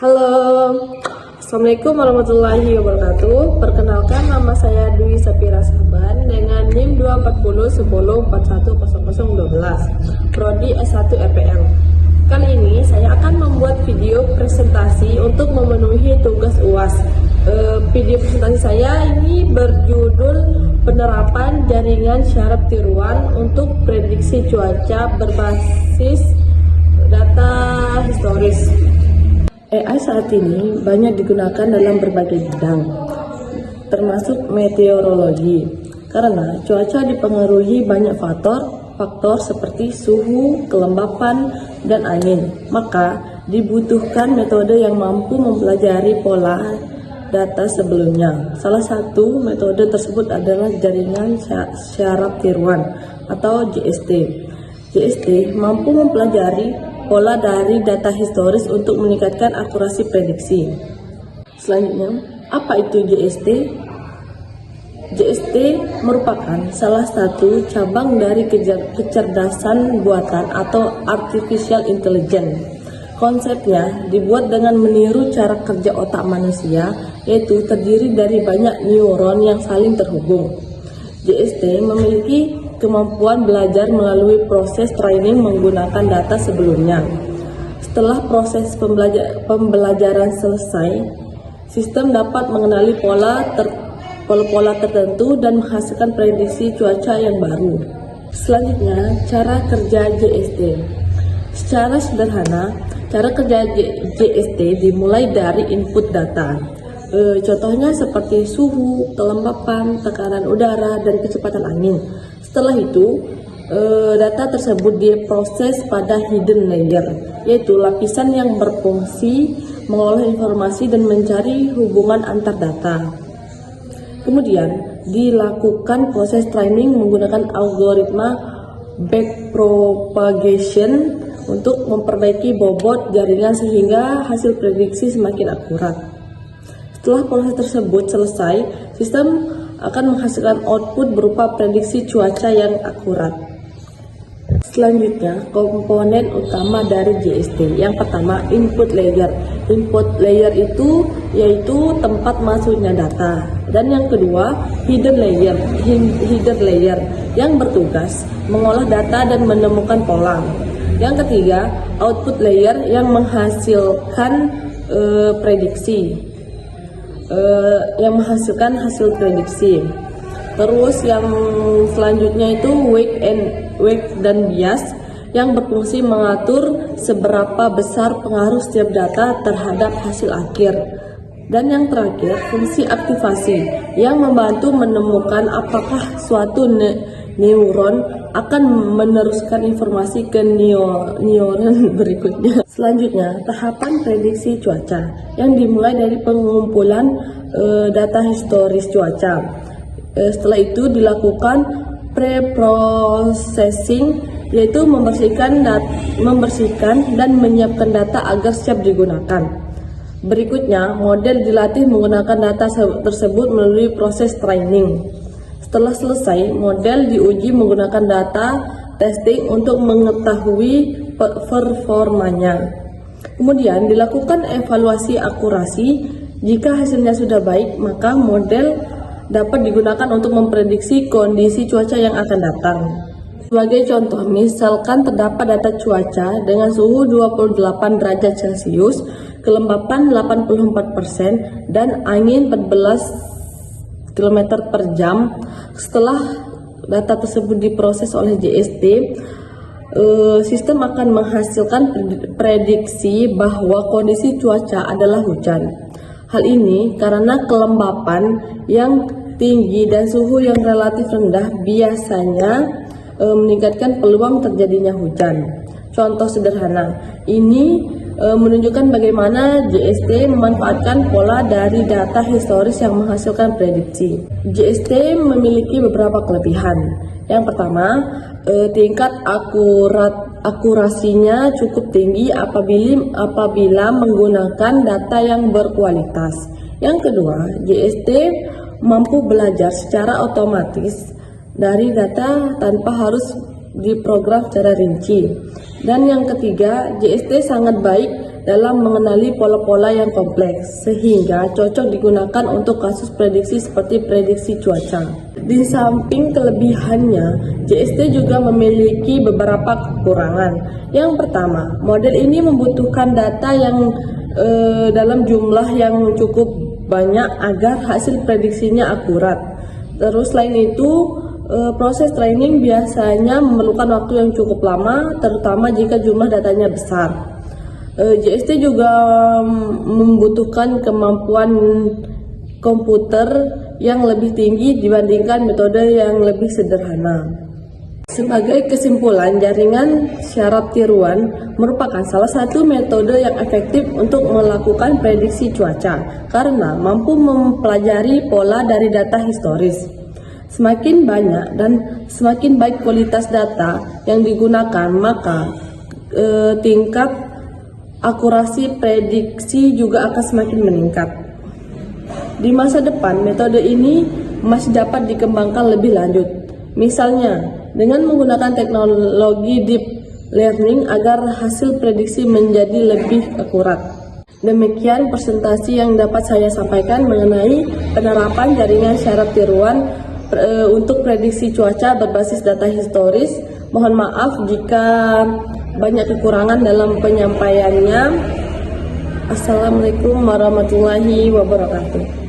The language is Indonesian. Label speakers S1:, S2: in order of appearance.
S1: Halo, Assalamualaikum warahmatullahi wabarakatuh. Perkenalkan, nama saya Dwi Sapira Saban dengan NIM 24010410012, Prodi S1 EPL. Kali ini saya akan membuat video presentasi untuk memenuhi tugas UAS. Video presentasi saya ini berjudul penerapan jaringan syaraf tiruan untuk prediksi cuaca berbasis data historis. AI saat ini banyak digunakan dalam berbagai bidang, termasuk meteorologi, karena cuaca dipengaruhi banyak faktor seperti suhu, kelembapan, dan angin. Maka dibutuhkan metode yang mampu mempelajari pola data sebelumnya. Salah satu metode tersebut adalah jaringan syaraf tiruan atau JST. JST mampu mempelajari pola dari data historis untuk meningkatkan akurasi prediksi. Selanjutnya, apa itu JST? JST merupakan salah satu cabang dari kecerdasan buatan atau artificial intelligence. Konsepnya dibuat dengan meniru cara kerja otak manusia, yaitu terdiri dari banyak neuron yang saling terhubung. JST memiliki kemampuan belajar melalui proses training menggunakan data sebelumnya. Setelah proses pembelajaran selesai, sistem dapat mengenali pola tertentu dan menghasilkan prediksi cuaca yang baru. Selanjutnya, cara kerja JST. Secara sederhana, cara kerja JST dimulai dari input data. Contohnya seperti suhu, kelembapan, tekanan udara, dan kecepatan angin. Setelah itu, data tersebut diproses pada hidden layer, yaitu lapisan yang berfungsi mengolah informasi dan mencari hubungan antar data. Kemudian, dilakukan proses training menggunakan algoritma backpropagation untuk memperbaiki bobot jaringan sehingga hasil prediksi semakin akurat. Setelah proses tersebut selesai, sistem akan menghasilkan output berupa prediksi cuaca yang akurat. Selanjutnya, komponen utama dari JST. Yang pertama, input layer. Input layer itu yaitu tempat masuknya data. Dan yang kedua, hidden layer. Hidden layer yang bertugas mengolah data dan menemukan pola. Yang ketiga, output layer yang menghasilkan prediksi. Yang menghasilkan hasil prediksi. Terus yang selanjutnya itu weight dan bias yang berfungsi mengatur seberapa besar pengaruh setiap data terhadap hasil akhir. Dan yang terakhir, fungsi aktivasi yang membantu menemukan apakah suatu neuron akan meneruskan informasi ke neuron berikutnya. Selanjutnya, tahapan prediksi cuaca yang dimulai dari pengumpulan data historis cuaca. Setelah itu dilakukan pre-processing, yaitu membersihkan dan menyiapkan data agar siap digunakan. Berikutnya, model dilatih menggunakan data tersebut melalui proses training. Setelah selesai, model diuji menggunakan data testing untuk mengetahui performanya. Kemudian dilakukan evaluasi akurasi. Jika hasilnya sudah baik, maka model dapat digunakan untuk memprediksi kondisi cuaca yang akan datang. Sebagai contoh, misalkan terdapat data cuaca dengan suhu 28 derajat Celcius, kelembapan 84%, dan angin 14 km per jam. Setelah data tersebut diproses oleh JST, sistem akan menghasilkan prediksi bahwa kondisi cuaca adalah hujan. Hal ini karena kelembapan yang tinggi dan suhu yang relatif rendah biasanya meningkatkan peluang terjadinya hujan. Contoh sederhana, ini menunjukkan bagaimana JST memanfaatkan pola dari data historis yang menghasilkan prediksi. JST memiliki beberapa kelebihan. Yang pertama, tingkat akurasinya cukup tinggi apabila menggunakan data yang berkualitas. Yang kedua, JST mampu belajar secara otomatis dari data tanpa harus diprogram secara rinci. Dan yang ketiga, JST sangat baik dalam mengenali pola-pola yang kompleks, sehingga cocok digunakan untuk kasus prediksi seperti prediksi cuaca. Di samping kelebihannya, JST juga memiliki beberapa kekurangan. Yang pertama, model ini membutuhkan data yang dalam jumlah yang cukup banyak agar hasil prediksinya akurat. Terus selain itu, proses training biasanya memerlukan waktu yang cukup lama, terutama jika jumlah datanya besar. JST juga membutuhkan kemampuan komputer yang lebih tinggi dibandingkan metode yang lebih sederhana. Sebagai kesimpulan, jaringan syarat tiruan merupakan salah satu metode yang efektif untuk melakukan prediksi cuaca karena mampu mempelajari pola dari data historis. Semakin banyak dan semakin baik kualitas data yang digunakan, maka tingkat akurasi prediksi juga akan semakin meningkat. Di masa depan, metode ini masih dapat dikembangkan lebih lanjut. Misalnya, dengan menggunakan teknologi deep learning agar hasil prediksi menjadi lebih akurat. Demikian presentasi yang dapat saya sampaikan mengenai penerapan jaringan syarat tiruan untuk prediksi cuaca berbasis data historis. Mohon maaf jika banyak kekurangan dalam penyampaiannya. Assalamualaikum warahmatullahi wabarakatuh.